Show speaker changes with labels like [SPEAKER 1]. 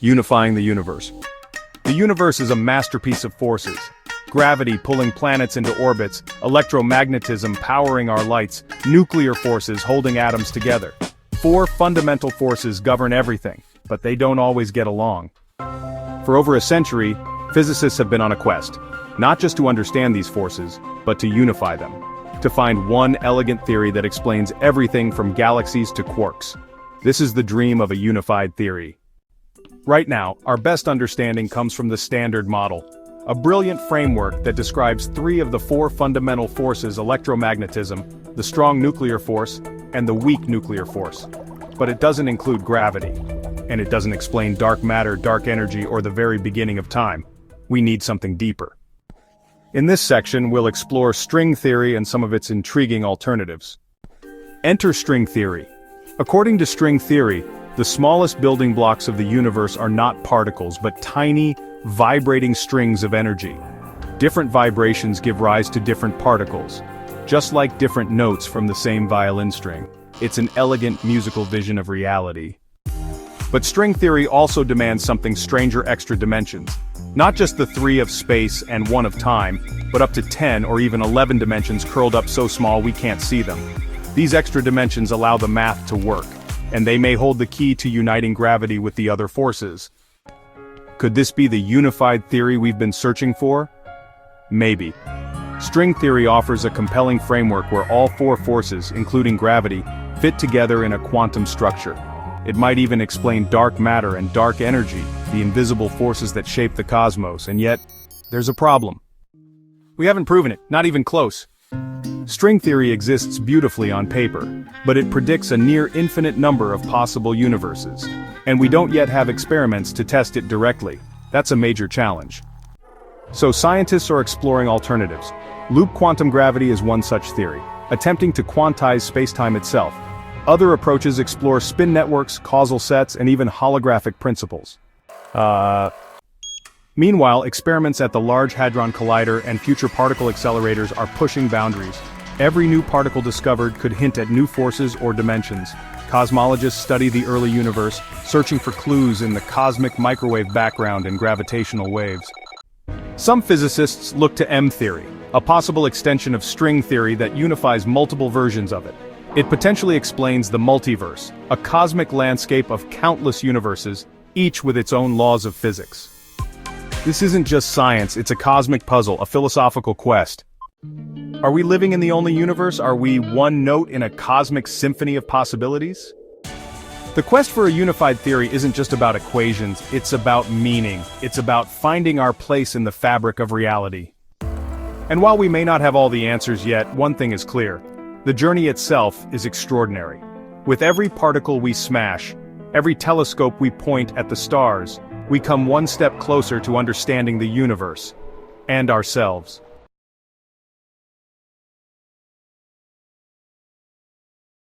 [SPEAKER 1] Unifying the universe. The universe is a masterpiece of forces. Gravity pulling planets into orbits, electromagnetism powering our lights, nuclear forces holding atoms together. Four fundamental forces govern everything, but they don't always get along. For over a century, physicists have been on a quest, not just to understand these forces, but to unify them. To find one elegant theory that explains everything from galaxies to quarks. This is the dream of a unified theory. Right now, our best understanding comes from the Standard Model, a brilliant framework that describes three of the four fundamental forces: electromagnetism, the strong nuclear force, and the weak nuclear force. But it doesn't include gravity. And it doesn't explain dark matter, dark energy, or the very beginning of time. We need something deeper. In this section, we'll explore string theory and some of its intriguing alternatives. Enter string theory. According to string theory, the smallest building blocks of the universe are not particles, but tiny, vibrating strings of energy. Different vibrations give rise to different particles, just like different notes from the same violin string. It's an elegant musical vision of reality. But string theory also demands something stranger: extra dimensions. Not just the 3 of space and 1 of time, but up to 10 or even 11 dimensions curled up so small we can't see them. These extra dimensions allow the math to work, and they may hold the key to uniting gravity with the other forces. Could this be the unified theory we've been searching for? Maybe. String theory offers a compelling framework where all 4 forces, including gravity, fit together in a quantum structure. It might even explain dark matter and dark energy, the invisible forces that shape the cosmos, and yet, there's a problem. We haven't proven it, not even close. String theory exists beautifully on paper, but it predicts a near infinite number of possible universes. And we don't yet have experiments to test it directly. That's a major challenge. So scientists are exploring alternatives. Loop quantum gravity is one such theory, attempting to quantize spacetime itself. Other approaches explore spin networks, causal sets, and even holographic principles. Meanwhile, experiments at the Large Hadron Collider and future particle accelerators are pushing boundaries. Every new particle discovered could hint at new forces or dimensions. Cosmologists study the early universe, searching for clues in the cosmic microwave background and gravitational waves. Some physicists look to M-theory, a possible extension of string theory that unifies multiple versions of it. It potentially explains the multiverse, a cosmic landscape of countless universes, each with its own laws of physics. This isn't just science, it's a cosmic puzzle, a philosophical quest. Are we living in the only universe? Are we one note in a cosmic symphony of possibilities? The quest for a unified theory isn't just about equations, it's about meaning. It's about finding our place in the fabric of reality. And while we may not have all the answers yet, one thing is clear. The journey itself is extraordinary. With every particle we smash, every telescope we point at the stars, we come one step closer to understanding the universe and ourselves.